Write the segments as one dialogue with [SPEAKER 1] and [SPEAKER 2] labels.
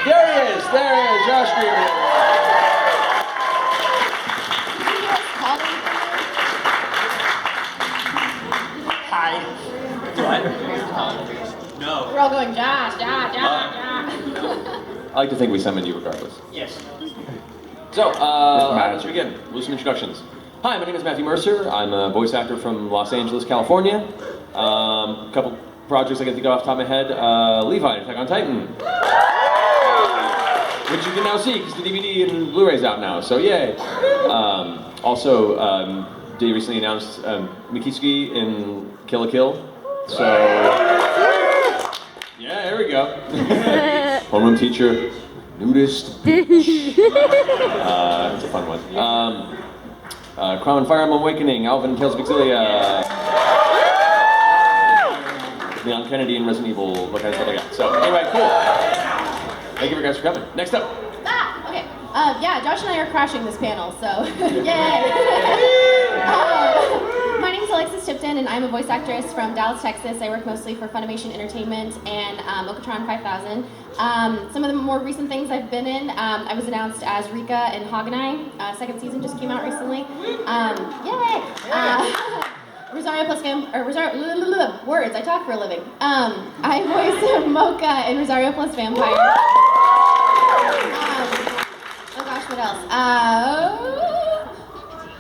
[SPEAKER 1] There he is, Josh Grelle.
[SPEAKER 2] Hi. What? No.
[SPEAKER 3] We're all going, Josh.
[SPEAKER 1] I like to think we summoned you regardless.
[SPEAKER 2] Yes.
[SPEAKER 1] So, let's begin with some introductions. Hi, my name is Matt Mercer. I'm a voice actor from Los Angeles, California. A couple projects I can think of off the top of my head. Levi, Attack on Titan. Which you can now see because the DVD and Blu-ray's out now, so yay. They recently announced Mikitsuki in Kill la Kill. So, yeah, there we go. Homeroom teacher, nudist. It's a fun one. Crown and Fire Emblem Awakening, Alvin Tales of Exilia. Leon Kennedy and Resident Evil, what kind of stuff I got. So, anyway, cool. Thank you guys for coming. Next up.
[SPEAKER 3] Okay. Yeah, Josh and I are crashing this panel, so yay! My name is Alexis Tipton, and I'm a voice actress from Dallas, Texas. I work mostly for Funimation Entertainment and Okatron 5000. Some of the more recent things I've been in, I was announced as Rika in Haganai. Second season just came out recently. Yay! Rosario plus words, I talk for a living. I voice Mocha in Rosario plus Vampire. Oh gosh, what else?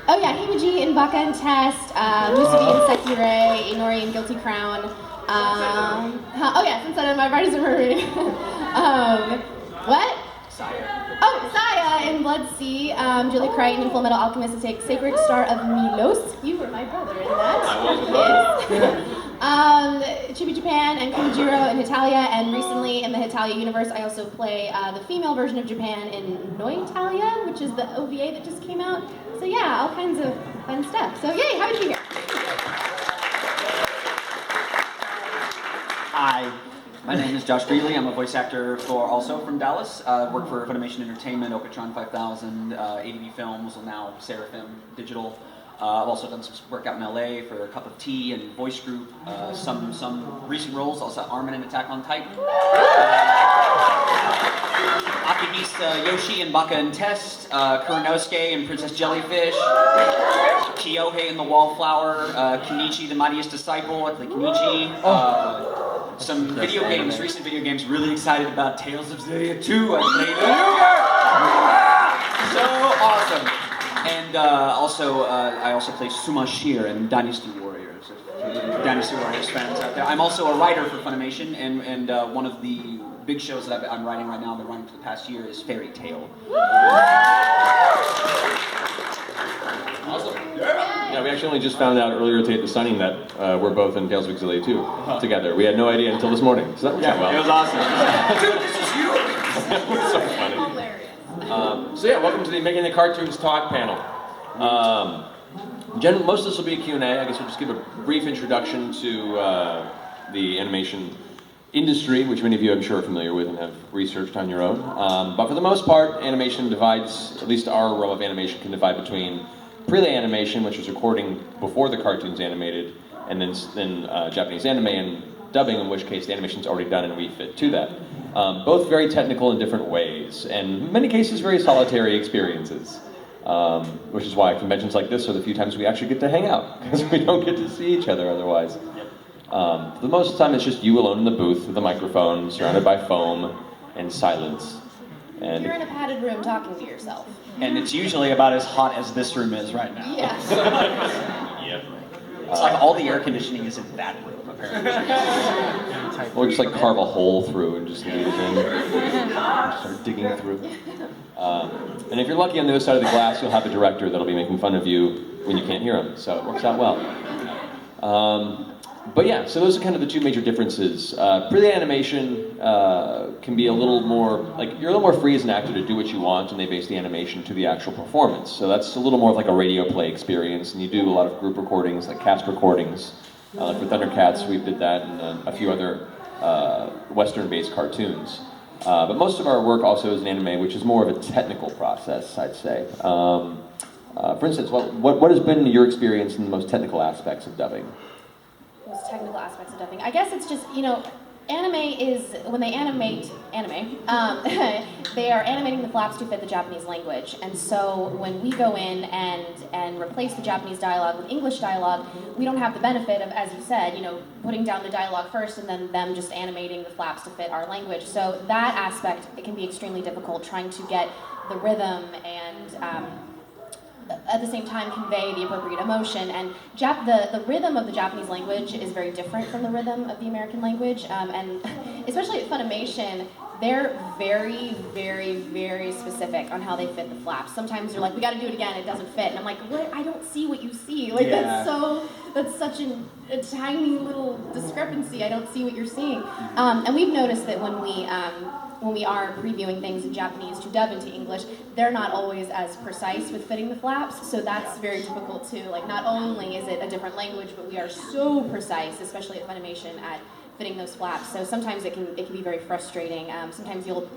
[SPEAKER 3] Oh yeah, Himiji in Baka and Test, Musubi in Sekirei, Inori in Guilty Crown. Oh yeah, since I'm my Riders of Mermaid. What?
[SPEAKER 2] Saya.
[SPEAKER 3] Oh, Saya in Blood Sea, Julie Crichton in Full Metal Alchemist to take Sacred Star of Milos. You were my brother in that. Yes. Chibi Japan and Kunjiro in Hitalia, and recently in the Hitalia universe, I also play the female version of Japan in Noitalia, which is the OVA that just came out. So yeah, all kinds of fun stuff. So yay, happy to be here.
[SPEAKER 2] Hi. My name is Josh Grelle. I'm a voice actor also from Dallas. Work for Funimation Entertainment, Okatron 5000, ADV Films, now Seraphim Digital. I've also done some work out in LA for A Cup of Tea and Voice Group. Some recent roles, also Armin in Attack on Titan. Akihisa Yoshi in Baka and Test. Kuranosuke in Princess Jellyfish. Kyohei in The Wallflower. Kenichi, the Mightiest Disciple. I play Kenichi. Some video games, recent video games, really excited about Tales of Xillia 2. I played so awesome. And I also play Sumashir in Dynasty Warriors. If Dynasty Warriors fans out there. I'm also a writer for Funimation, and one of the big shows that I'm writing right now, I've been writing for the past year, is Fairy Tail.
[SPEAKER 1] Awesome. Yeah, we actually only just found out earlier today at the signing that we're both in Tales of Exilia 2 together. We had no idea until this morning, so that worked out well.
[SPEAKER 2] It was awesome. Dude, this is you!
[SPEAKER 1] That was so funny.
[SPEAKER 3] Hilarious.
[SPEAKER 1] So yeah, welcome to the Making the Cartoons Talk panel. Most of this will be a Q&A. I guess we'll just give a brief introduction to the animation industry, which many of you I'm sure are familiar with and have researched on your own. But for the most part, animation divides, at least our realm of animation can divide between prelay animation, which is recording before the cartoon's animated, and then Japanese anime and dubbing, in which case the animation's already done and we fit to that. Both very technical in different ways, and in many cases very solitary experiences. Which is why conventions like this are the few times we actually get to hang out, because we don't get to see each other otherwise. For the most of the time, it's just you alone in the booth with a microphone, surrounded by foam and silence. And
[SPEAKER 3] You're in a padded room talking to yourself.
[SPEAKER 2] And it's usually about as hot as this room is right now.
[SPEAKER 3] Yes.
[SPEAKER 1] Yep.
[SPEAKER 2] It's like all the air conditioning is in that room, apparently.
[SPEAKER 1] Or just like carve a hole through and just leave it in. Start digging through. And if you're lucky on the other side of the glass, you'll have a director that'll be making fun of you when you can't hear him. So it works out well. But yeah, so those are kind of the two major differences. Prelay animation can be a little more, like you're a little more free as an actor to do what you want, and they base the animation to the actual performance. So that's a little more of like a radio play experience, and you do a lot of group recordings, like cast recordings. Like for Thundercats, we did that, and a few other Western-based cartoons. But most of our work also is in anime, which is more of a technical process, I'd say. For instance, what has been your experience in the most technical aspects of dubbing?
[SPEAKER 3] Most technical aspects of dubbing. I guess it's just, Anime is, when they animate anime, they are animating the flaps to fit the Japanese language. And so when we go in and replace the Japanese dialogue with English dialogue, we don't have the benefit of, as you said, putting down the dialogue first and then them just animating the flaps to fit our language. So that aspect, it can be extremely difficult trying to get the rhythm and at the same time convey the appropriate emotion. And the rhythm of the Japanese language is very different from the rhythm of the American language. And especially at Funimation, they're very, very, very specific on how they fit the flaps. Sometimes they're like, we gotta do it again, it doesn't fit. And I'm like, what? I don't see what you see. Like, that's such a tiny little discrepancy. I don't see what you're seeing. And we've noticed that when we are previewing things in Japanese to dub into English, they're not always as precise with fitting the flaps, so that's very difficult too. Like, not only is it a different language, but we are so precise, especially at Funimation, at fitting those flaps. So sometimes it can be very frustrating. Sometimes you'll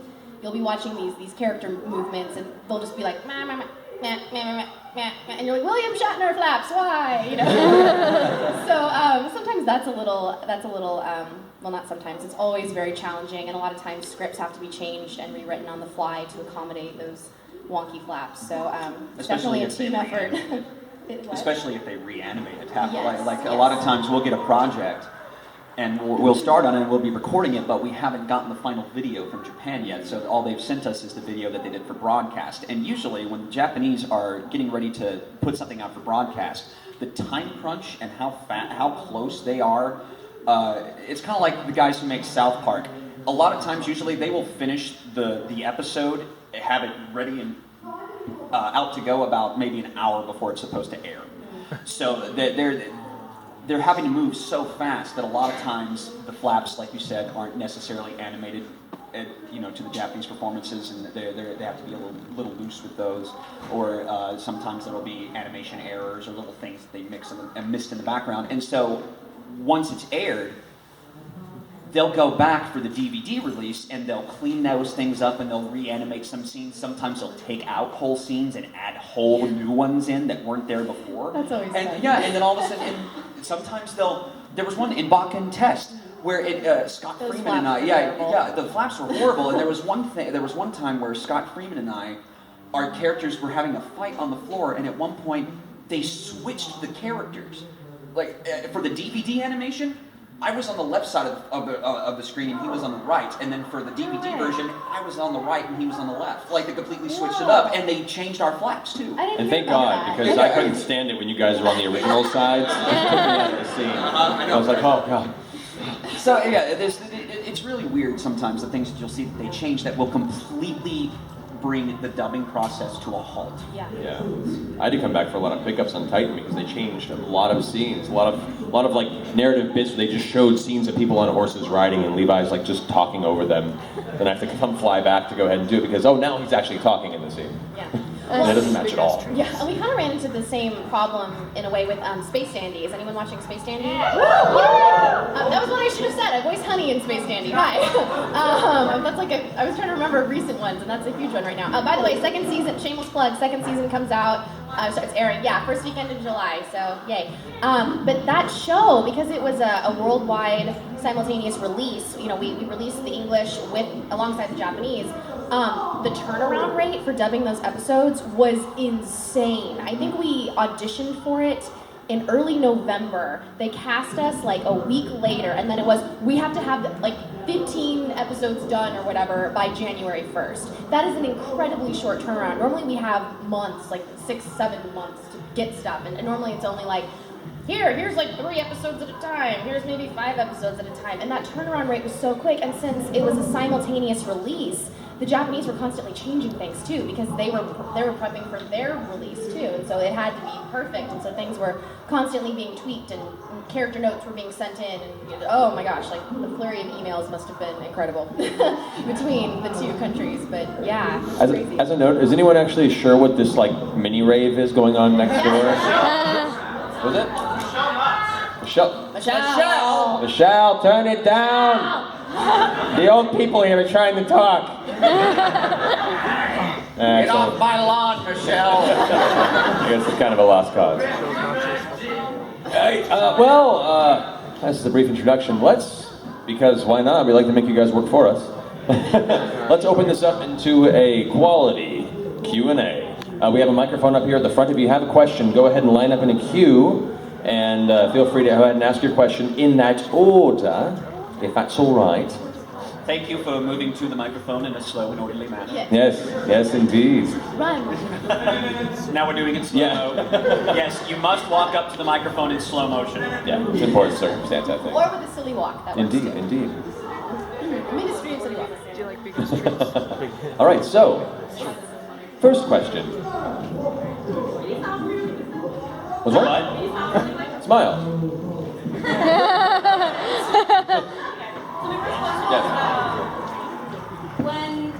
[SPEAKER 3] be watching these character movements, and they'll just be like, meh, meh, meh, meh, meh, meh, meh, meh, and you're like, William Shatner flaps, why? So sometimes that's a little. Well, not sometimes, it's always very challenging, and a lot of times scripts have to be changed and rewritten on the fly to accommodate those wonky flaps. So it's definitely a team effort.
[SPEAKER 2] Especially if they reanimate it.
[SPEAKER 3] Yes,
[SPEAKER 2] Like a lot of times we'll get a project and we'll start on it and we'll be recording it, but we haven't gotten the final video from Japan yet, so all they've sent us is the video that they did for broadcast. And usually when the Japanese are getting ready to put something out for broadcast, the time crunch and how close they are, it's kind of like the guys who make South Park. A lot of times, usually, they will finish the episode, have it ready and out to go about maybe an hour before it's supposed to air. So they're having to move so fast that a lot of times the flaps, like you said, aren't necessarily animated, to the Japanese performances, and they have to be a little loose with those. Or sometimes there will be animation errors or little things that they mix and missed in the background. And so once it's aired, they'll go back for the DVD release and they'll clean those things up and they'll reanimate some scenes. Sometimes they'll take out whole scenes and add whole new ones in that weren't there before.
[SPEAKER 3] That's always fun.
[SPEAKER 2] And then all of a sudden, sometimes there was one in Bakken Test where Scott
[SPEAKER 3] Those
[SPEAKER 2] Freeman and I,
[SPEAKER 3] flaps were
[SPEAKER 2] the flaps were horrible. And there was one time where Scott Freeman and I, our characters were having a fight on the floor, and at one point they switched the characters. Like for the DVD animation, I was on the left side of the screen and he was on the right, and then for the DVD version, I was on the right and he was on the left. Like they completely switched it up, and they changed our flaps too.
[SPEAKER 1] And thank God, because I couldn't stand it when you guys were on the original sides. It took me out of the scene. I was like, oh God.
[SPEAKER 2] So yeah, it's really weird sometimes, the things that you'll see that they change that will completely bring the dubbing process to a halt.
[SPEAKER 3] Yeah.
[SPEAKER 1] I had to come back for a lot of pickups on Titan because they changed a lot of scenes, a lot of like narrative bits where they just showed scenes of people on horses riding and Levi's like just talking over them. Then I have to come fly back to go ahead and do it because now he's actually talking in the scene.
[SPEAKER 3] Yeah.
[SPEAKER 1] And it doesn't match at all.
[SPEAKER 3] Yeah, and we kind of ran into the same problem in a way with Space Dandy. Is anyone watching Space Dandy?
[SPEAKER 4] Yeah.
[SPEAKER 3] That was what I should have said. I voice Honey in Space Dandy. Hi. That's like I was trying to remember recent ones, and that's a huge one right now. By the way, second season, shameless plug, second season comes out. Starts airing, first weekend in July, so yay. But that show, because it was a worldwide simultaneous release, we released the English alongside the Japanese, the turnaround rate for dubbing those episodes was insane. I think we auditioned for it in early November. They cast us like a week later, and then it was, we have to have like 15 episodes done or whatever by January 1st. That is an incredibly short turnaround. Normally we have months, like 6-7 months to get stuff, and normally it's only like, here's like 3 episodes at a time, here's maybe 5 episodes at a time, and that turnaround rate was so quick. And since it was a simultaneous release, the Japanese were constantly changing things too, because they were prepping for their release too, and so it had to be perfect, and so things were constantly being tweaked, and character notes were being sent in, and oh my gosh, like the flurry of emails must have been incredible between the two countries. But yeah, crazy.
[SPEAKER 1] As a note, is anyone actually sure what this like mini rave is going on next door? Was it? Michelle, turn it down. The old people here are trying to talk.
[SPEAKER 2] Get off my lawn, Michelle.
[SPEAKER 1] I guess it's kind of a lost cause. Hey, this is a brief introduction. Let's because why not? We like to make you guys work for us. Let's open this up into a quality Q&A. We have a microphone up here at the front. If you have a question, go ahead and line up in a queue, and feel free to go ahead and ask your question in that order, if that's all right.
[SPEAKER 2] Thank you for moving to the microphone in a slow and orderly manner.
[SPEAKER 1] Yes, indeed.
[SPEAKER 3] Run.
[SPEAKER 2] Now we're doing it slow-mo. Yes, you must walk up to the microphone in slow motion.
[SPEAKER 1] Yeah, it's an important circumstance, I think.
[SPEAKER 3] Or with a silly walk. That works
[SPEAKER 1] Indeed,
[SPEAKER 3] too.
[SPEAKER 1] indeed.
[SPEAKER 3] Ministry of silly walk.
[SPEAKER 4] Do you like big streets?
[SPEAKER 1] All right, so, first question. What's that? Smile. Yes.
[SPEAKER 3] When...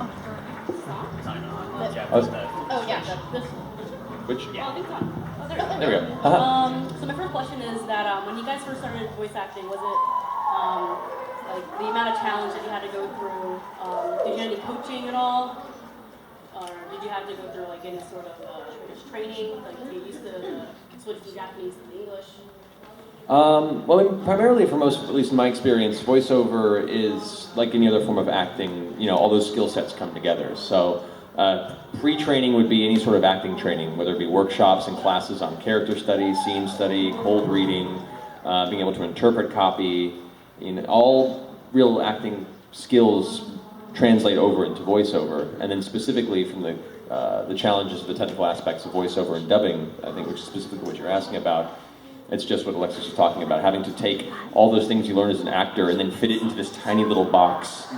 [SPEAKER 3] Oh, yeah. This
[SPEAKER 1] Which?
[SPEAKER 3] Oh,
[SPEAKER 1] There we go.
[SPEAKER 5] So my first question is that when you guys first started voice acting, was it like the amount of challenge that you had to go through? Did you have any coaching at all, or did you have to go through like any sort of training, like to get used to switch from Japanese to English?
[SPEAKER 1] Well, primarily for most, at least in my experience, voiceover is like any other form of acting. You know, all those skill sets come together. So, pre-training would be any sort of acting training, whether it be workshops and classes on character study, scene study, cold reading, being able to interpret copy. All real acting skills translate over into voiceover, and then specifically from the challenges of the technical aspects of voiceover and dubbing, I think, which is specifically what you're asking about. It's just what Alexis was talking about, having to take all those things you learn as an actor and then fit it into this tiny little box.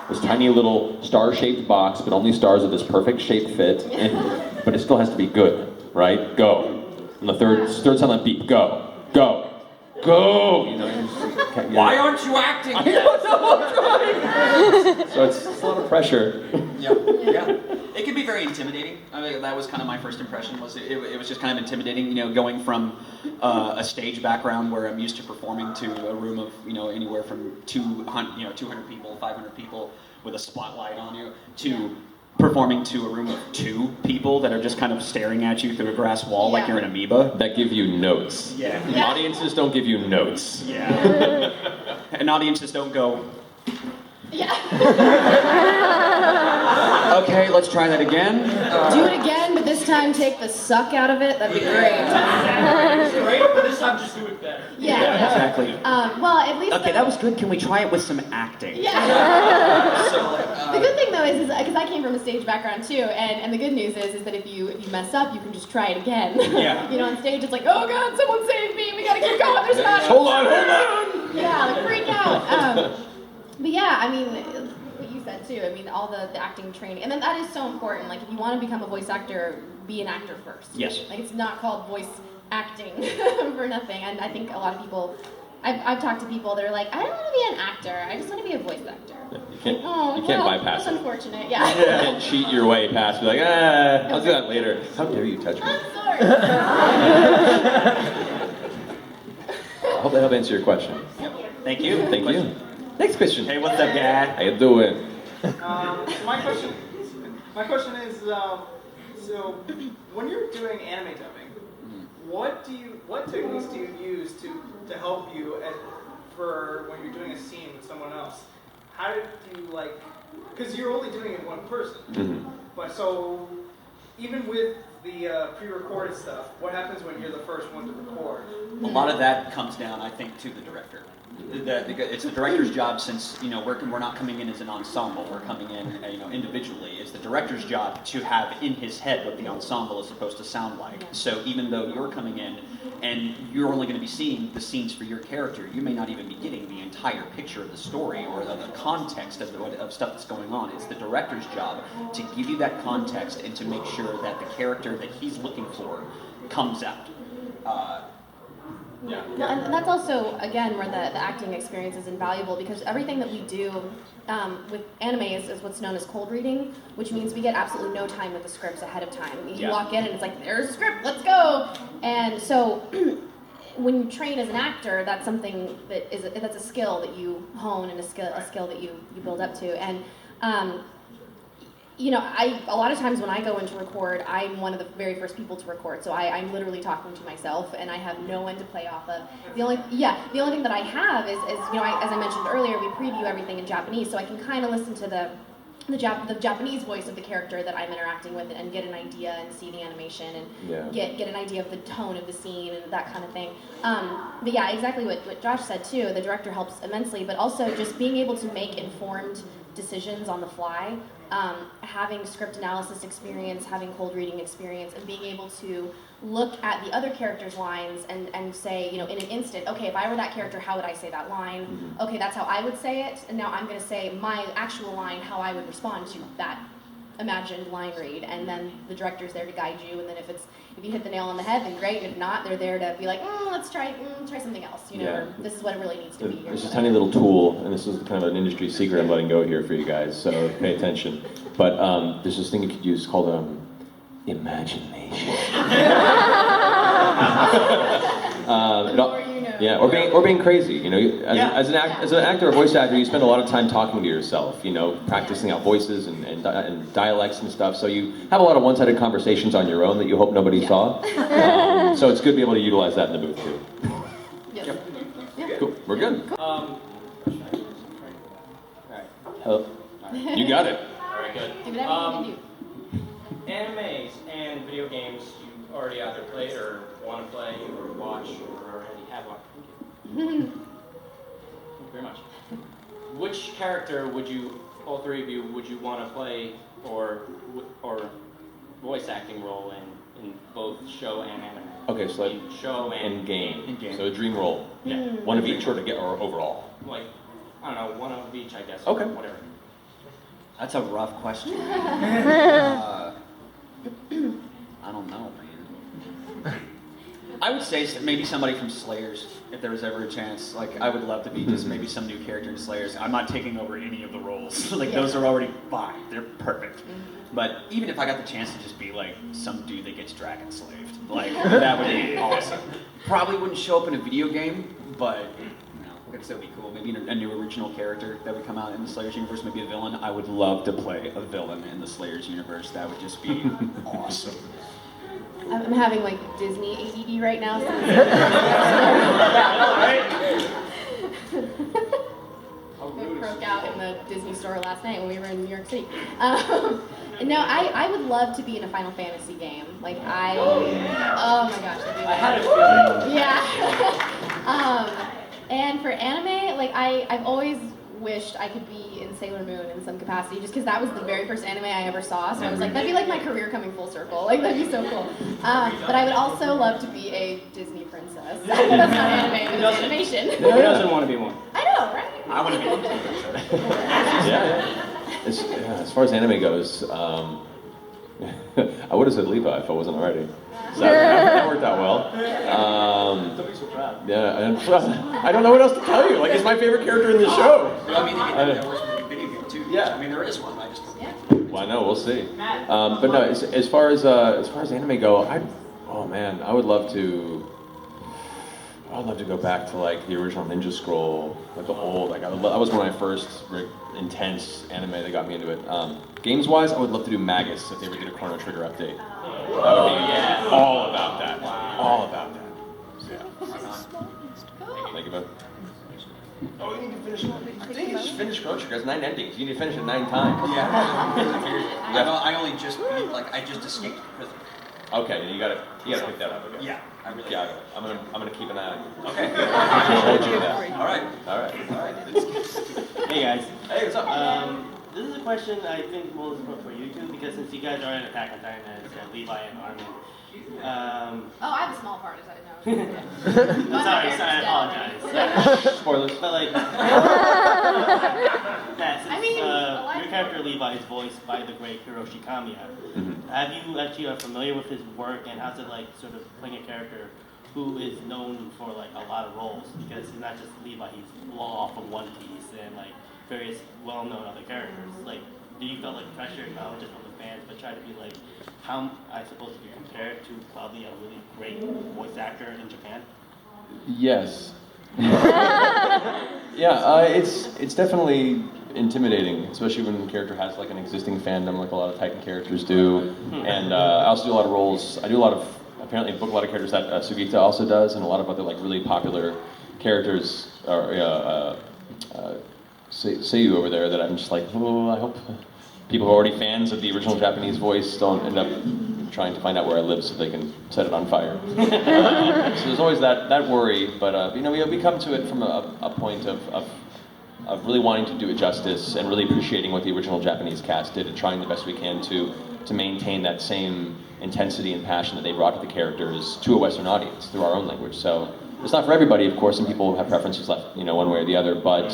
[SPEAKER 1] This tiny little star-shaped box, but only stars of this perfect shape fit, but it still has to be good, right? Go. And the third silent beep, go. Go. Go! You know,
[SPEAKER 2] Why aren't you acting?
[SPEAKER 1] I don't know, I'm trying. So it's a lot of pressure.
[SPEAKER 2] Yeah. It can be very intimidating. I mean, that was kind of my first impression. It was just kind of intimidating, you know, going from a stage background where I'm used to performing to a room of, you know, anywhere from 200 people, 500 people with a spotlight on you, to performing to a room of 2 people that are just kind of staring at you through a glass wall like you're an amoeba.
[SPEAKER 1] That give you notes.
[SPEAKER 2] Yeah.
[SPEAKER 1] Audiences don't give you notes.
[SPEAKER 2] Yeah. And audiences don't go,
[SPEAKER 3] Yeah.
[SPEAKER 2] okay, let's try that again.
[SPEAKER 3] Do it again, but this time take the suck out of it. That'd be great.
[SPEAKER 4] Great, but this time just do it better.
[SPEAKER 3] Yeah.
[SPEAKER 2] Exactly.
[SPEAKER 3] Well, at least.
[SPEAKER 2] Okay, that was good. Can we try it with some acting?
[SPEAKER 3] Yeah.
[SPEAKER 2] So,
[SPEAKER 3] The good thing though is because I came from a stage background too, and the good news is that if you mess up, you can just try it again.
[SPEAKER 2] Yeah.
[SPEAKER 3] You know, on stage it's like, oh God, someone save me! We gotta keep going. There's not.
[SPEAKER 1] Hold on.
[SPEAKER 3] Yeah, like freak out. But yeah, I mean, what you said too. I mean, all the acting training, and then that is so important. Like, if you want to become a voice actor, be an actor first.
[SPEAKER 2] Yes.
[SPEAKER 3] Like, it's not called voice acting for nothing. And I think a lot of people, I've talked to people that are like, I don't want to be an actor. I just want to be a voice actor.
[SPEAKER 1] You can't
[SPEAKER 3] Well,
[SPEAKER 1] bypass
[SPEAKER 3] that's
[SPEAKER 1] it.
[SPEAKER 3] unfortunate. Yeah.
[SPEAKER 1] You can't cheat your way past. Be like, I'll do that later. How dare you touch me?
[SPEAKER 3] I'm sorry.
[SPEAKER 1] I hope that helped answer your question.
[SPEAKER 2] thank you.
[SPEAKER 1] Thank you. Next question.
[SPEAKER 2] Hey, what's up, guy?
[SPEAKER 1] How you doing?
[SPEAKER 4] So my question is, so when you're doing anime dubbing, what techniques do you use to help you for when you're doing a scene with someone else? How do you because you're only doing it in one person, but so even with the pre-recorded stuff, what happens when you're the first one to record?
[SPEAKER 2] A lot of that comes down, I think, to the director. It's the director's job, since we're not coming in as an ensemble. We're coming in individually. It's the director's job to have in his head what the ensemble is supposed to sound like. So even though you're coming in and you're only going to be seeing the scenes for your character, you may not even be getting the entire picture of the story or of the context of stuff that's going on. It's the director's job to give you that context and to make sure that the character that he's looking for comes out.
[SPEAKER 1] Yeah.
[SPEAKER 3] Well, and that's also, again, where the acting experience is invaluable, because everything that we do with anime is what's known as cold reading, which means we get absolutely no time with the scripts ahead of time. You walk in and it's like, there's a script, let's go! And so when you train as an actor, that's something that's a skill that you hone and a skill that you build up to. And a lot of times when I go in to record, I'm one of the very first people to record. So I'm literally talking to myself, and I have no one to play off of. The only thing that I have is as I mentioned earlier, we preview everything in Japanese, so I can kind of listen to the Japanese voice of the character that I'm interacting with and get an idea and see the animation and get an idea of the tone of the scene and that kind of thing. But yeah, exactly what Josh said too. The director helps immensely, but also just being able to make informed decisions on the fly, having script analysis experience, having cold reading experience, and being able to look at the other characters' lines and say, in an instant, okay, if I were that character, how would I say that line?
[SPEAKER 1] Mm-hmm.
[SPEAKER 3] Okay, that's how I would say it, and now I'm going to say my actual line, how I would respond to that imagined line read, and then the director's there to guide you, and then if you hit the nail on the head, then great. If not, they're there to be like, let's try something else, or this is what it really needs to be.
[SPEAKER 1] There's a tiny little tool, and this is kind of an industry secret I'm letting go here for you guys, so pay attention. But there's this thing you could use called imagination. Yeah, or being crazy. As an actor or voice actor, you spend a lot of time talking to yourself. Practicing out voices and dialects and stuff. So you have a lot of one-sided conversations on your own that you hope nobody saw. So it's good to be able to utilize that in the booth too.
[SPEAKER 3] Yep.
[SPEAKER 1] Cool. We're good.
[SPEAKER 2] Alright.
[SPEAKER 1] You got it.
[SPEAKER 6] Alright, good.
[SPEAKER 3] Do whatever you
[SPEAKER 6] Animes and video games you already either played or want to play or watch or already have one. Thank you very much. Which character would you, all three of you, would you want to play or voice acting role in both show and anime?
[SPEAKER 1] Okay, so
[SPEAKER 6] In show and
[SPEAKER 1] in game.
[SPEAKER 2] In game.
[SPEAKER 1] So a dream role.
[SPEAKER 6] Yeah.
[SPEAKER 1] One of each or overall.
[SPEAKER 6] Like, I don't know, one of each, I guess.
[SPEAKER 1] Okay.
[SPEAKER 6] Whatever.
[SPEAKER 2] That's a rough question. I don't know, man. I would say maybe somebody from Slayers, if there was ever a chance. Like, I would love to be just maybe some new character in Slayers. I'm not taking over any of the roles. Those are already fine. They're perfect. But even if I got the chance to just be like some dude that gets dragon slaved, that would be awesome. Probably wouldn't show up in a video game, but I guess that would be cool. Maybe a new original character that would come out in the Slayers universe, maybe a villain. I would love to play a villain in the Slayers universe. That would just be awesome.
[SPEAKER 3] I'm having Disney ADD right now. It broke out in the Disney store last night when we were in New York City. No, I would love to be in a Final Fantasy game. Oh my gosh, that'd be
[SPEAKER 6] I had a feeling.
[SPEAKER 3] Yeah. And for anime, I've always wished I could be in Sailor Moon in some capacity, just because that was the very first anime I ever saw. So I was like, that'd be my career coming full circle. That'd be so cool. But I would also love to be a Disney princess. That's not anime, but it's animation.
[SPEAKER 6] Who doesn't want to be one?
[SPEAKER 3] I know, right?
[SPEAKER 2] I want to be a Disney princess.
[SPEAKER 1] Yeah. As far as anime goes, I would have said Levi if I wasn't already. So that worked out well.
[SPEAKER 6] Don't be so proud.
[SPEAKER 1] Yeah, I don't know what else to tell you. It's my favorite character in the show.
[SPEAKER 2] I mean, that works with the video game too.
[SPEAKER 1] Yeah.
[SPEAKER 2] I mean, there is one. I just
[SPEAKER 1] Well, I know. We'll see. But no, as far as anime go, I would love to. I'd love to go back to the original Ninja Scroll, the old. That was one of my first intense anime that got me into it. Games wise, I would love to do Magus if they ever did a Chrono Trigger update. That would be all about that. All about that. So, yeah. Thank you, bud. Oh, you need to finish. I think you just finished Chrono Trigger. There's 9 endings. You need to finish it 9 times.
[SPEAKER 2] I only just I just escaped prison.
[SPEAKER 1] Okay, you gotta pick that up again.
[SPEAKER 2] Yeah, I really.
[SPEAKER 1] Yeah, I'm gonna keep an eye on you.
[SPEAKER 2] Okay.
[SPEAKER 1] Hold you to that.
[SPEAKER 2] All right.
[SPEAKER 7] Hey guys.
[SPEAKER 1] Hey, what's up?
[SPEAKER 7] This is a question I think will is for you two, because since you guys are in Attack on Titan as Levi and Armin.
[SPEAKER 3] I have a small part, is that no?
[SPEAKER 7] I'm sorry, I apologize.
[SPEAKER 1] Spoilers.
[SPEAKER 7] But your character Levi is voiced by the great Hiroshi Kamiya.
[SPEAKER 1] Mm-hmm.
[SPEAKER 7] Have you actually are familiar with his work, and how's it sort of playing a character who is known for a lot of roles? Because he's not just Levi, he's long off of One Piece and various well-known other characters. Do you feel pressure, not just from the fans, but try to be how I suppose to be compared to probably a really great voice actor in Japan?
[SPEAKER 1] Yes. Yeah, it's definitely intimidating, especially when the character has like an existing fandom, like a lot of Titan characters do. And I also do a lot of roles. I do a lot of, apparently book a lot of characters that Sugita also does, and a lot of other like really popular characters are Seiyu over there that I'm just like, oh, I hope people who are already fans of the original Japanese voice don't end up trying to find out where I live so they can set it on fire. So there's always that worry, but you know, we come to it from a point of really wanting to do it justice and really appreciating what the original Japanese cast did and trying the best we can to maintain that same intensity and passion that they brought to the characters to a Western audience through our own language. So it's not for everybody, of course, and people have preferences left, you know, one way or the other, but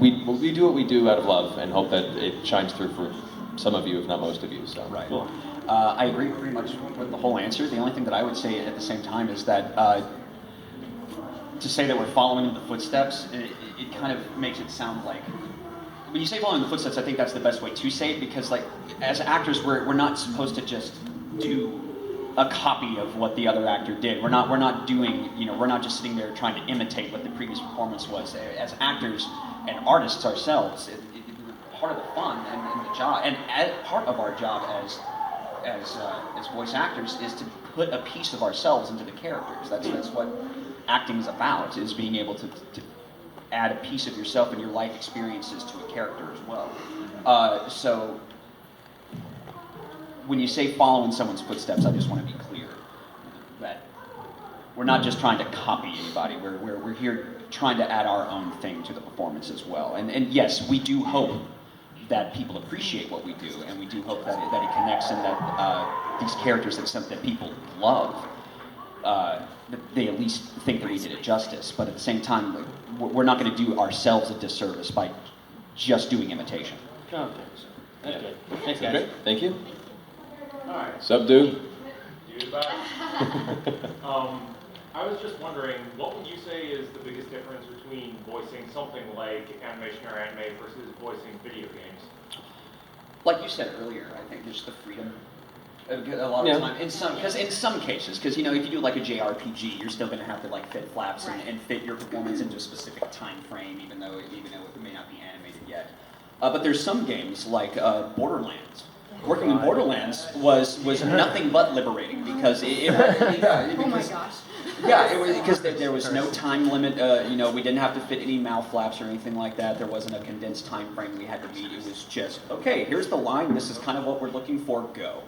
[SPEAKER 1] we do what we do out of love and hope that it shines through for some of you, if not most of you. So.
[SPEAKER 2] Right. Cool. I agree pretty much with the whole answer. The only thing that I would say at the same time is that to say that we're following in the footsteps, it kind of makes it sound like, when you say following the footsteps, I think that's the best way to say it, because like as actors, we're not supposed to just do a copy of what the other actor did. We're not doing, you know, we're not just sitting there trying to imitate what the previous performance was. As actors and artists ourselves, part of the fun and the job, and part of our job as voice actors is to put a piece of ourselves into the characters. That's what acting is about, is being able to add a piece of yourself and your life experiences to a character as well. So when you say follow in someone's footsteps, I just want to be clear that we're not just trying to copy anybody. We're here trying to add our own thing to the performance as well. And yes, we do hope that people appreciate what we do, and we do hope that it connects, and that these characters that people love, that they at least think that we did it justice. But at the same time, like, we're not going to do ourselves a disservice by just doing imitation.
[SPEAKER 7] Okay.
[SPEAKER 1] Yeah.
[SPEAKER 7] Okay. Thanks, guys.
[SPEAKER 1] Okay, thank you.
[SPEAKER 8] Alright,
[SPEAKER 1] Sup, dude?
[SPEAKER 8] dude back. I was just wondering, what would you say is the biggest difference between voicing something like animation or anime versus voicing video games?
[SPEAKER 2] Like you said earlier, I think there's the freedom. A lot of time, in some cases, because you know, if you do like a JRPG, you're still going to have to like fit flaps and fit your performance into a specific time frame, even though it may not be animated yet. But there's some games like Borderlands. Working in Borderlands was nothing but liberating, because
[SPEAKER 3] Oh my gosh.
[SPEAKER 2] Yeah, it was because there was no time limit. You know, we didn't have to fit any mouth flaps or anything like that. There wasn't a condensed time frame we had to meet. It was just, okay, here's the line. This is kind of what we're looking for. Go,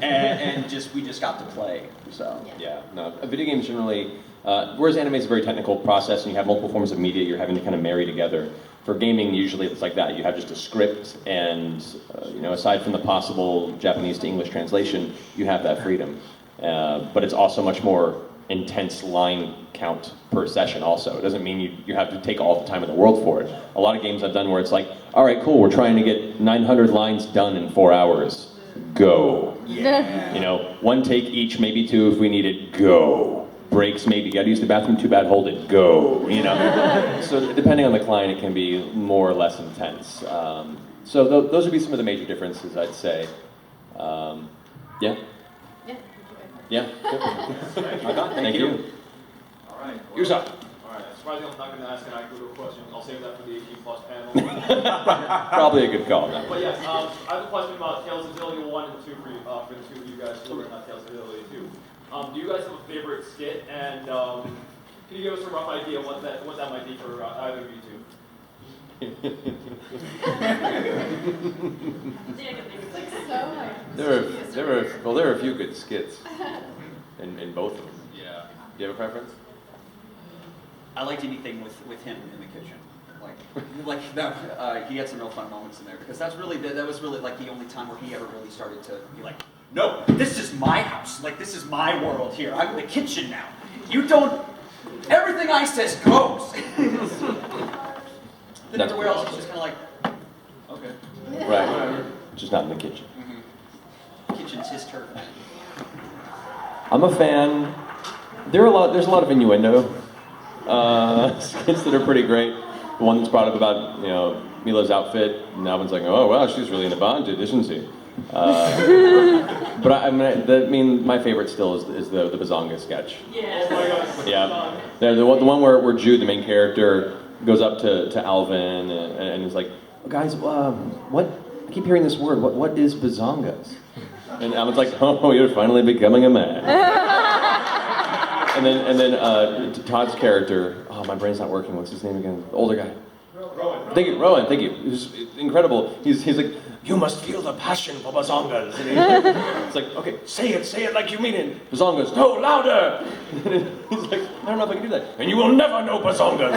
[SPEAKER 2] and we just got to play. So
[SPEAKER 1] Yeah, no, video games generally, whereas anime is a very technical process and you have multiple forms of media you're having to kind of marry together. For gaming, usually it's like that. You have just a script, and you know, aside from the possible Japanese to English translation, you have that freedom. But it's also much more intense line count per session also. It doesn't mean you have to take all the time in the world for it. A lot of games I've done where it's like, all right, cool, we're trying to get 900 lines done in 4 hours. Go.
[SPEAKER 2] yeah.
[SPEAKER 1] You know, one take each, maybe two if we need it. Go. Breaks, maybe gotta use the bathroom, too bad, hold it. Go. You know. So depending on the client, it can be more or less intense. So those would be some of the major differences, I'd say. Yeah. Yeah. Thank you.
[SPEAKER 8] Alright.
[SPEAKER 1] Yours up.
[SPEAKER 8] Alright, surprisingly I'm not going to ask an IQ question. I'll save that for the 18+ panel.
[SPEAKER 1] Probably a good call. No.
[SPEAKER 8] But yes, I have a question about Tales of Zillia 1 and 2 for the two of you guys who are not Tales of Zillia 2. Do you guys have a favorite skit, and can you give us a rough idea what that might be for either of you two?
[SPEAKER 1] There are a few good skits in both of them.
[SPEAKER 8] Yeah.
[SPEAKER 1] Do you have a preference?
[SPEAKER 2] I liked anything with him in the kitchen. Like that. He had some real fun moments in there, because that was really like the only time where he ever really started to be like, no, this is my house. Like, this is my world here. I'm in the kitchen now. You don't. Everything I says goes. Then everywhere else he's just kind of like, okay.
[SPEAKER 1] Right. Just not in the kitchen.
[SPEAKER 2] Mm-hmm. Kitchen's his turf.
[SPEAKER 1] I'm a fan. There's a lot of innuendo skits that are pretty great. The one that's brought up about, you know, Mila's outfit, and Alvin's like, oh wow, she's really into bondage, isn't she? But I mean, my favorite still is the Bazonga sketch.
[SPEAKER 5] Yeah.
[SPEAKER 8] Oh my god.
[SPEAKER 1] Yeah, the one where Jude, the main character, goes up to Alvin and is like, guys, what? I keep hearing this word. What is bazongas? And Alvin's like, oh, you're finally becoming a man. and then Todd's character, oh, my brain's not working. What's his name again? The older guy.
[SPEAKER 8] Rowan.
[SPEAKER 1] Thank you, Rowan. Thank you. It was incredible. He's like, you must feel the passion for bazongas. And it's like, okay, say it like you mean it. Bazongas, no, louder. And he's like, I don't know if I can do that. And you will never know bazongas.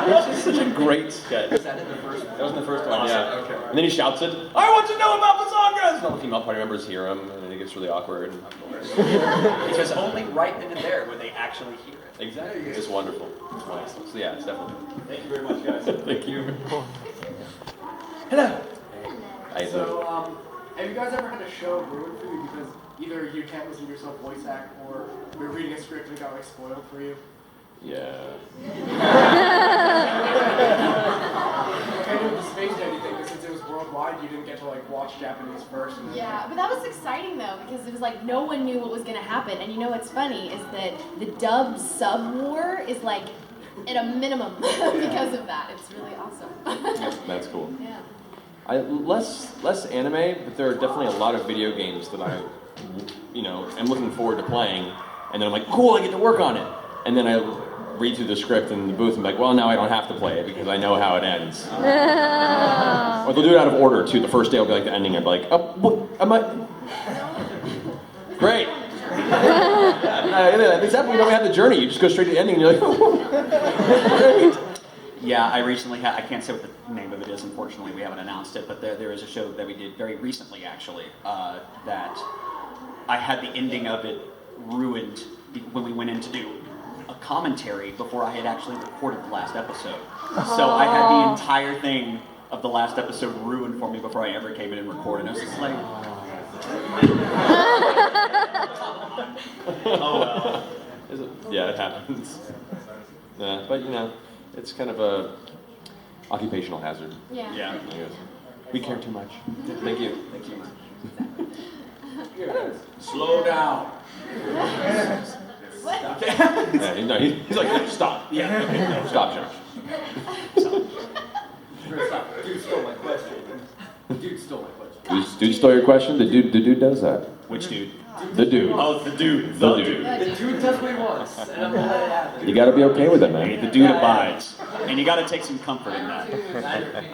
[SPEAKER 1] It's just such a great sketch.
[SPEAKER 2] Was that in the first one?
[SPEAKER 1] That was in the first one,
[SPEAKER 2] Awesome.
[SPEAKER 1] yeah.
[SPEAKER 2] Okay.
[SPEAKER 1] And then he shouts it, I want to know about bazongas! And all the female party members hear him, and then it gets really awkward.
[SPEAKER 2] Because only right then and there would they actually hear it.
[SPEAKER 1] Exactly. It's wonderful. It's wonderful. So yeah, it's definitely.
[SPEAKER 8] Thank you very much, guys.
[SPEAKER 1] Thank you. Hello.
[SPEAKER 9] So, have you guys ever had a show ruined for you because either you can't listen to yourself voice act or you're reading a script and it got like spoiled for you?
[SPEAKER 1] Yeah.
[SPEAKER 9] Kind of with the Space Journey thing, since it was worldwide, you didn't get to like watch Japanese first. And then...
[SPEAKER 3] Yeah, but that was exciting though, because it was like no one knew what was going to happen. And you know what's funny is that the dub sub war is like at a minimum because of that. It's really awesome.
[SPEAKER 1] That's cool.
[SPEAKER 3] Yeah.
[SPEAKER 1] Less anime, but there are definitely a lot of video games that I, am looking forward to playing, and then I'm like, cool, I get to work on it. And then I read through the script in the booth and be like, well, now I don't have to play it because I know how it ends. Or they'll do it out of order too. The first day will be like the ending. I'll be like, oh, what, am I? Great. Except we have the journey. You just go straight to the ending and you're like, oh.
[SPEAKER 2] Yeah, I recently had, I can't say what the name of it is, unfortunately, we haven't announced it, but there is a show that we did very recently, actually, that I had the ending of it ruined when we went in to do a commentary before I had actually recorded the last episode. So I had the entire thing of the last episode ruined for me before I ever came in and recorded. I was just like...
[SPEAKER 1] Oh, well. Yeah, it happens. Yeah, but it's kind of a occupational hazard.
[SPEAKER 3] Yeah.
[SPEAKER 2] Yeah.
[SPEAKER 1] I guess. We care too much. Thank you.
[SPEAKER 2] Thank you.
[SPEAKER 8] Slow down.
[SPEAKER 3] What?
[SPEAKER 1] Yeah, he's like, no, stop.
[SPEAKER 2] Yeah.
[SPEAKER 1] Okay, no, stop, Josh.
[SPEAKER 8] Dude stole my question.
[SPEAKER 1] Dude stole your question? The dude does that.
[SPEAKER 2] Which dude?
[SPEAKER 1] The dude.
[SPEAKER 2] Oh, the dude.
[SPEAKER 1] The dude.
[SPEAKER 9] The dude does what he wants, and I'm gonna let it happen.
[SPEAKER 1] You gotta be okay with it,
[SPEAKER 2] Hey,
[SPEAKER 1] man.
[SPEAKER 2] the dude abides. And you gotta take some comfort in that.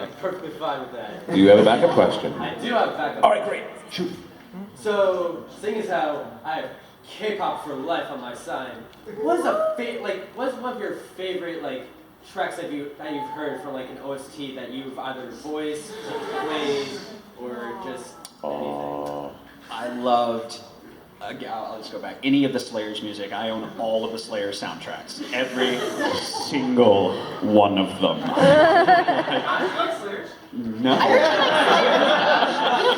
[SPEAKER 9] I'm perfectly fine with that.
[SPEAKER 1] Do you have a backup question?
[SPEAKER 9] I do have backup.
[SPEAKER 1] All right, great. Shoot.
[SPEAKER 9] So, seeing as how I have K-pop for life on my sign, what's one of your favorite tracks that you've heard from an OST that you've either voiced, played, or just anything?
[SPEAKER 2] I loved, I'll just go back, any of the Slayer's music. I own all of the Slayer soundtracks. Every single one of them. No.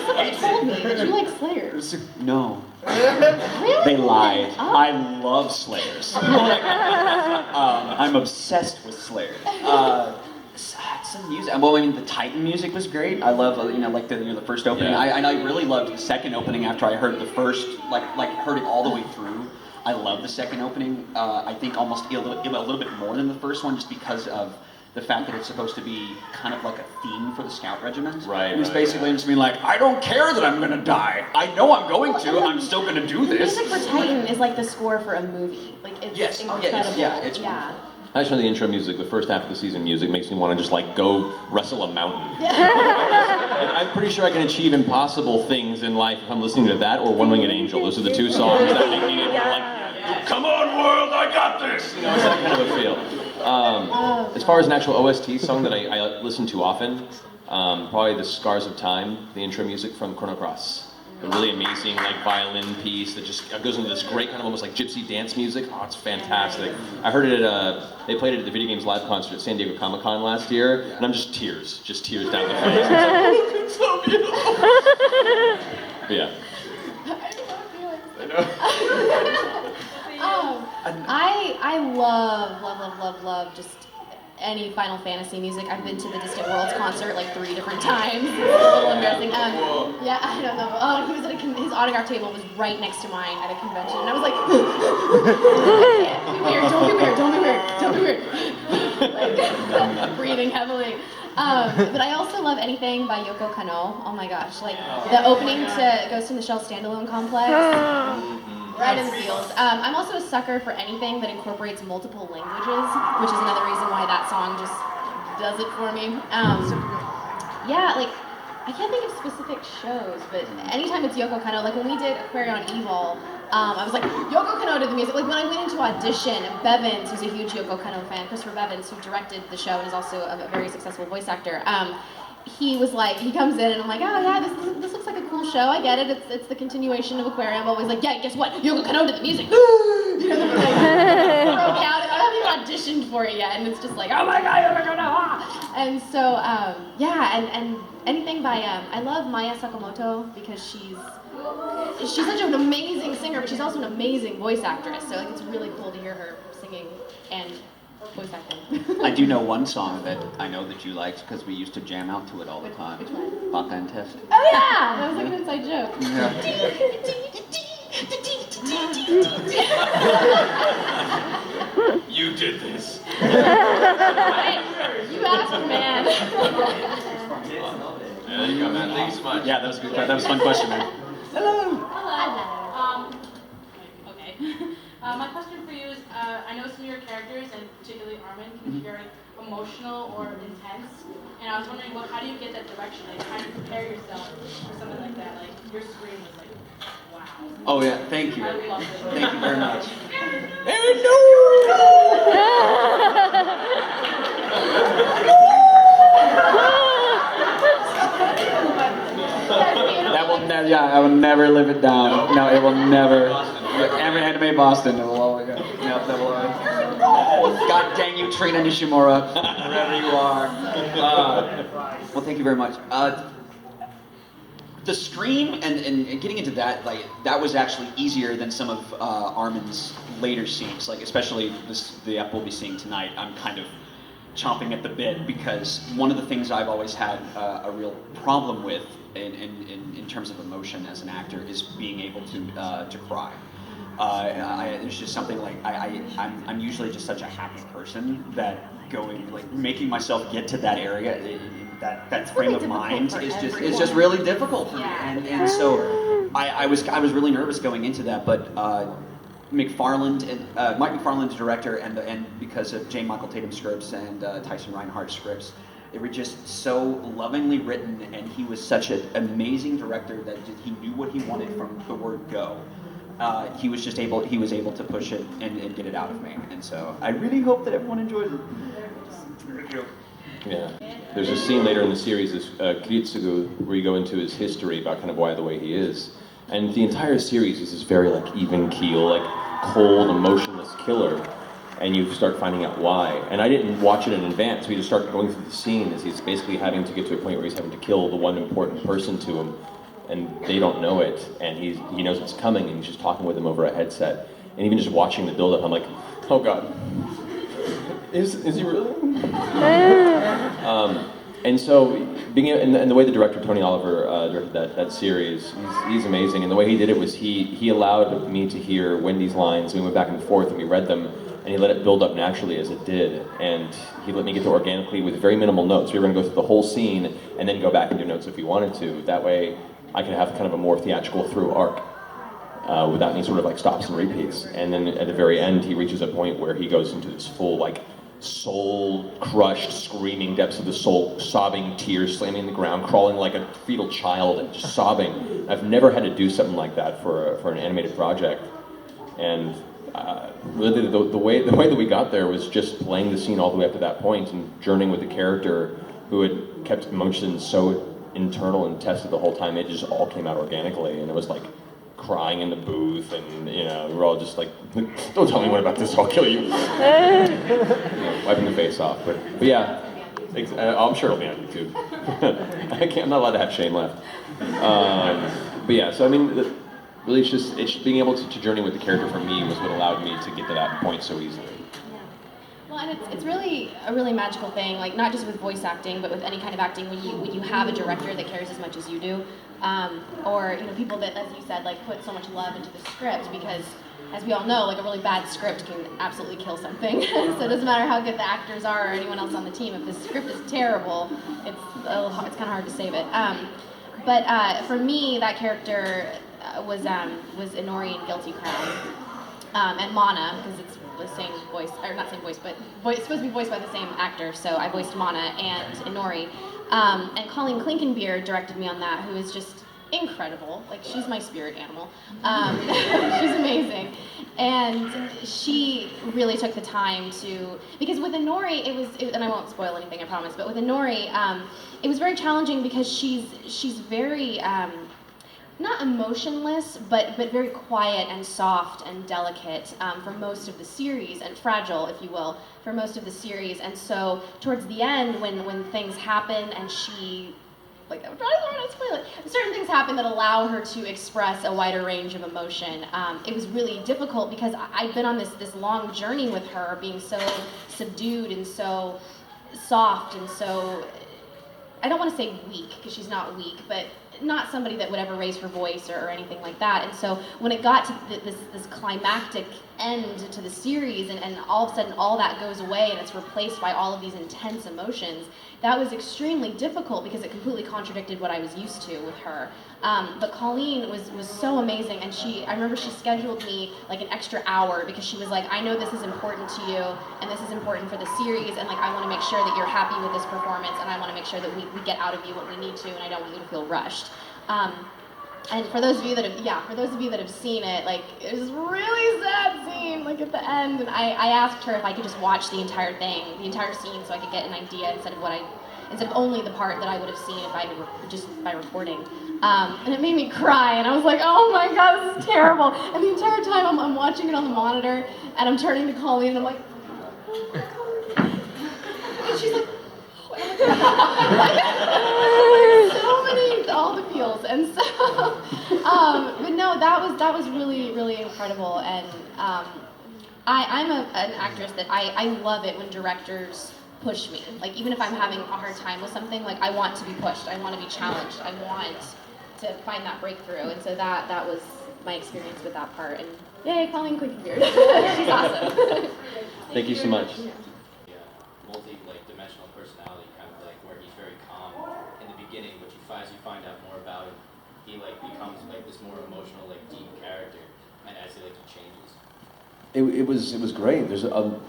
[SPEAKER 3] Someone told me that you like Slayers.
[SPEAKER 2] No.
[SPEAKER 3] Really?
[SPEAKER 2] They lied.
[SPEAKER 3] Oh.
[SPEAKER 2] I love Slayers. I'm obsessed with Slayer. Some music. Well, I mean, the Titan music was great. I love, the first opening.
[SPEAKER 1] Yeah.
[SPEAKER 2] I really loved the second opening after I heard the first, heard it all the way through. I love the second opening. I think almost a little bit more than the first one, just because of the fact that it's supposed to be kind of like a theme for the Scout Regiment.
[SPEAKER 1] Right.
[SPEAKER 2] It was basically just being like, I don't care that I'm gonna die. I know I'm going to. I'm still gonna do
[SPEAKER 3] The
[SPEAKER 2] this.
[SPEAKER 3] music for Titan is like the score for a movie. It's
[SPEAKER 2] Yes. Oh, yeah,
[SPEAKER 3] incredible.
[SPEAKER 2] it's
[SPEAKER 3] yeah.
[SPEAKER 1] I just know the intro music, the first half of the season music makes me want to just go wrestle a mountain. I'm pretty sure I can achieve impossible things in life if I'm listening to that or One Winged Angel. Those are the two songs that make me come on world, I got this! It's that kind of a feel. As far as an actual OST song that I listen to often, probably the Scars of Time, the intro music from Chrono Cross. A really amazing violin piece that just goes into this great kind of almost gypsy dance music. Oh, it's fantastic. I heard it at, they played it at the Video Games Live concert at San Diego Comic-Con last year, and I'm just tears down the face. It's so beautiful. But yeah. I know.
[SPEAKER 3] I love just any Final Fantasy music. I've been to the Distant Worlds concert 3 different times. It's a little embarrassing. Yeah, I don't know. Oh, he was at his autograph table was right next to mine at a convention, and I was like, don't be weird, don't be weird. like, breathing heavily. But I also love anything by Yoko Kanno. Oh my gosh, like the opening to Ghost in the Shell standalone complex. Right in the feels. I'm also a sucker for anything that incorporates multiple languages, which is another reason why that song just does it for me. Yeah, like, I can't think of specific shows, but anytime it's Yoko Kanno, like when we did Aquarion Evil, I was like, Yoko Kanno did the music. Like when I went into audition, Bevins, who's a huge Yoko Kanno fan, Christopher Bevins, who directed the show and is also a very successful voice actor, he was like, he comes in and I'm like, oh yeah, this looks like a cool show. I get it. It's the continuation of Aquarium. I'm always like, yeah, guess what? Yoko Kanno did the music. You know, like, broke out, and I haven't even auditioned for it yet, and it's just like, oh my god, Yoko Kanno. And so, yeah, and anything by I love Maya Sakamoto because she's such an amazing singer, but she's also an amazing voice actress. So like, it's really cool to hear her singing and voice acting.
[SPEAKER 2] I do know one song that I know that you liked because we used to jam out to it all the time.
[SPEAKER 3] Which one?
[SPEAKER 2] Baka and Test.
[SPEAKER 3] Oh yeah, that was like an inside joke.
[SPEAKER 1] You did this.
[SPEAKER 3] Hey, you asked, man.
[SPEAKER 1] There you go, man. Thanks so much.
[SPEAKER 2] Yeah, that was good. That was a fun question, man.
[SPEAKER 5] Hello. Okay. My question for you is, I know some of your characters, and particularly Armin, can be very emotional or intense. And I was wondering, how do you get that direction? Like, how do you prepare yourself for something like that? Like, your scream was like, wow.
[SPEAKER 2] Oh yeah, thank you.
[SPEAKER 5] I love it.
[SPEAKER 2] Thank you very much. I will never live it down. No, it will never. Every anime Boston, it will always go. Yep, that will always. God dang you, Trina Nishimura, wherever you are. Well, thank you very much. The scream and getting into that, like, that was actually easier than some of Armin's later scenes. Like, especially the ep we'll be seeing tonight. I'm kind of chomping at the bit because one of the things I've always had a real problem with in terms of emotion as an actor is being able to cry. It's just something like I'm usually just such a happy person that making myself get to that area, that frame of mind is just really difficult for me. And so I was really nervous going into that, but Mike McFarland, the director, and because of J. Michael Tatum's scripts and Tyson Reinhardt's scripts, they were just so lovingly written, and he was such an amazing director that he knew what he wanted from the word go. He was able to push it and get it out of me, and so I really hope that everyone enjoys it.
[SPEAKER 1] Yeah. There's a scene later in the series, this Kiritsugu, where you go into his history about kind of why the way he is. And the entire series is this very like even keel, like cold, emotionless killer. And you start finding out why. And I didn't watch it in advance. We just start going through the scene as he's basically having to get to a point where he's having to kill the one important person to him. And they don't know it. And he knows it's coming, and he's just talking with them over a headset. And even just watching the build-up, I'm like, oh God. Is he really? And so, and the way the director Tony Oliver directed that series, he's amazing. And the way he did it was he allowed me to hear Wendy's lines. We went back and forth and we read them, and he let it build up naturally as it did. And he let me get to organically with very minimal notes. We were going to go through the whole scene and then go back and do notes if we wanted to. That way, I could have kind of a more theatrical through arc without any sort of like stops and repeats. And then at the very end, he reaches a point where he goes into this full like soul-crushed, screaming depths of the soul, sobbing, tears slamming the ground, crawling like a fetal child and just sobbing. I've never had to do something like that for an animated project. And really, the way that we got there was just playing the scene all the way up to that point and journeying with the character who had kept emotions so internal and tested the whole time. It just all came out organically, and it was like crying in the booth, and we were all just like, don't tell anyone about this, I'll kill you. Wiping the face off. But yeah, I'm sure it'll be on YouTube. I'm not allowed to have shame left. But yeah, so I mean, really it's just being able to journey with the character for me was what allowed me to get to that point so easily.
[SPEAKER 3] Well, and it's really a really magical thing, like not just with voice acting, but with any kind of acting, when you have a director that cares as much as you do, or people that, as you said, like put so much love into the script. Because as we all know, like a really bad script can absolutely kill something. So it doesn't matter how good the actors are or anyone else on the team. If the script is terrible, it's kind of hard to save it. But for me, that character was Inori in Guilty Crown, and Mana, because it's the same voice, or not same voice, but it's supposed to be voiced by the same actor. So I voiced Mana and Inori, and Colleen Klinkenbeard directed me on that, who is just incredible. Like, she's my spirit animal. She's amazing. And she really took the time to, because with Inori, and I won't spoil anything, I promise, but with Inori, it was very challenging because she's very, not emotionless, but very quiet and soft and delicate for most of the series, and fragile, if you will, for most of the series. And so towards the end, when things happen and she, like, I'm trying to spoil it. Certain things happen that allow her to express a wider range of emotion. It was really difficult because I'd been on this long journey with her, being so subdued and so soft and so, I don't want to say weak, because she's not weak, but not somebody that would ever raise her voice or anything like that. And so when it got to this climactic end to the series, and all of a sudden all that goes away and it's replaced by all of these intense emotions, that was extremely difficult because it completely contradicted what I was used to with her. But Colleen was so amazing, and I remember she scheduled me like an extra hour because she was like, I know this is important to you and this is important for the series, and like I want to make sure that you're happy with this performance, and I want to make sure that we get out of you what we need to, and I don't want you to feel rushed. And for those of you that have seen it, like, it was a really sad scene, like at the end, and I asked her if I could just watch the entire scene, so I could get an idea instead of only the part that I would have seen if I had just by recording. And it made me cry, and I was like, oh my god, this is terrible. And the entire time I'm watching it on the monitor, and I'm turning to Colleen, and I'm like, and she's like, all the feels, and so, but no, that was really, really incredible, and I'm an actress that I love it when directors push me. Like, even if I'm having a hard time with something, like, I want to be pushed, I want to be challenged, I want to find that breakthrough, and so that was my experience with that part, and yay, Colleen Klinkenbeard. She's awesome.
[SPEAKER 1] Thank you so much.
[SPEAKER 6] Multi-dimensional personality, kind of like where he's very calm in the beginning, but as you find out more about him, he like becomes like this more emotional, like deep character, and as he changes.
[SPEAKER 1] It was great. There's a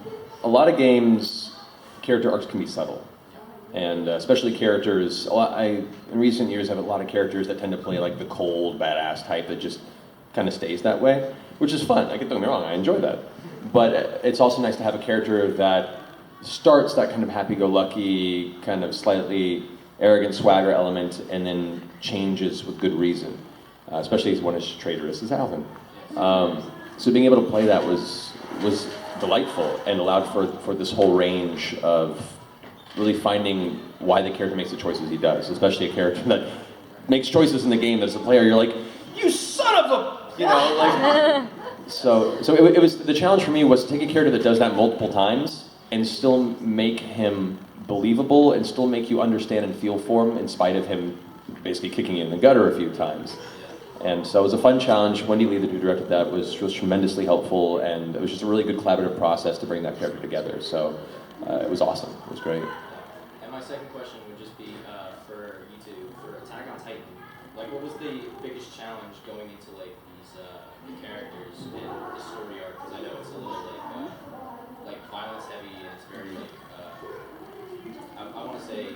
[SPEAKER 1] lot of games, character arcs can be subtle, and especially characters. In recent years have a lot of characters that tend to play like the cold, badass type that just kind of stays that way, which is fun. Don't get me wrong, I enjoy that, but it's also nice to have a character that starts that kind of happy-go-lucky, kind of slightly arrogant swagger element, and then changes with good reason, especially as one as traitorous as Alvin. So being able to play that was delightful and allowed for this whole range of really finding why the character makes the choices he does, especially a character that makes choices in the game that as a player you're like, you son of a, So it was, the challenge for me was to take a character that does that multiple times and still make him believable and still make you understand and feel for him in spite of him basically kicking you in the gutter a few times. And so it was a fun challenge. Wendy Lee, who directed that, was tremendously helpful, and it was just a really good collaborative process to bring that character together. So it was awesome. It was great.
[SPEAKER 6] And my second question would just be for you two, for Attack on Titan. Like, what was the biggest challenge going into like these the characters and the story arc? Because I know it's a little like violence heavy, and it's very like I want to say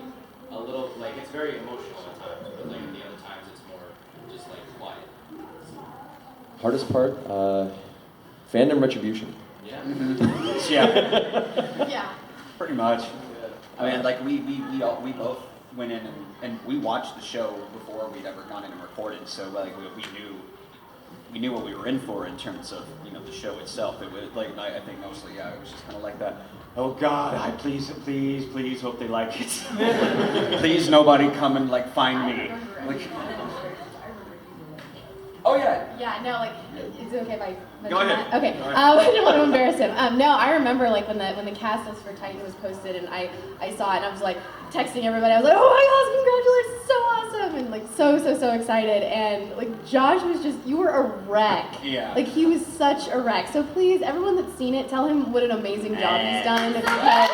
[SPEAKER 6] a little like it's very emotional at times, but like at the other times it's more just like quiet.
[SPEAKER 1] Hardest part, fandom retribution.
[SPEAKER 6] Yeah.
[SPEAKER 2] Mm-hmm. Yeah.
[SPEAKER 3] Yeah.
[SPEAKER 2] Pretty much. I mean, like we both went in and we watched the show before we'd ever gone in and recorded, so like we knew what we were in for in terms of the show itself. It was like I think mostly it was just kind of like that. Oh God, I please hope they like it. Please nobody come and like find me. Like, oh yeah.
[SPEAKER 3] Yeah, no, like, is it okay if I mention
[SPEAKER 2] Go ahead.
[SPEAKER 3] that? Okay,
[SPEAKER 2] Go ahead.
[SPEAKER 3] I didn't want to embarrass him. No, I remember like when the cast list for Titan was posted, and I saw it, and I was like texting everybody. I was like, oh my gosh, congratulations, it's so awesome! and like so excited, and like Josh was just, you were a wreck.
[SPEAKER 2] Yeah.
[SPEAKER 3] Like he was such a wreck. So please, everyone that's seen it, tell him what an amazing job he's done. Because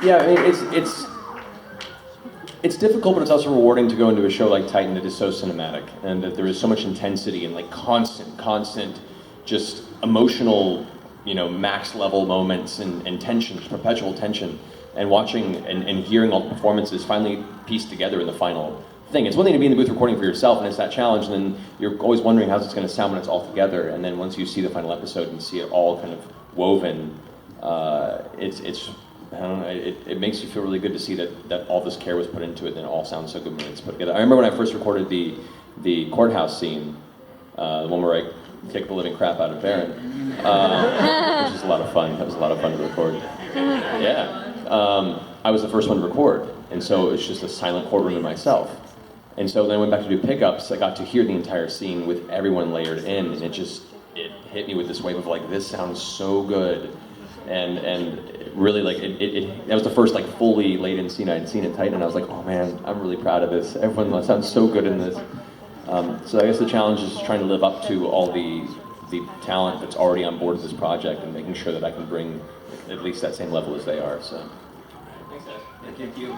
[SPEAKER 1] Yeah, I mean, it's difficult, but it's also rewarding to go into a show like Titan that is so cinematic, and that there is so much intensity and like constant, just emotional, max level moments and tension, perpetual tension, and watching and hearing all the performances finally pieced together in the final thing. It's one thing to be in the booth recording for yourself, and it's that challenge, and then you're always wondering how's it's going to sound when it's all together, and then once you see the final episode and see it all kind of woven, it's I don't know, it makes you feel really good to see that all this care was put into it, and it all sounds so good when it's put together. I remember when I first recorded the courthouse scene, the one where I kicked the living crap out of Baron, which was a lot of fun. That was a lot of fun to record. Yeah. I was the first one to record, and so it was just a silent courtroom to myself. And so then I went back to do pickups. I got to hear the entire scene with everyone layered in, and it hit me with this wave of like, this sounds so good. And really, like, that was the first, like, fully laid-in scene I'd seen at Titan, and I was like, oh man, I'm really proud of this. Everyone sounds so good in this. So I guess the challenge is trying to live up to all the talent that's already on board with this project, and making sure that I can bring at least that same level as they are. So.
[SPEAKER 8] Thanks, guys.
[SPEAKER 2] Thank you.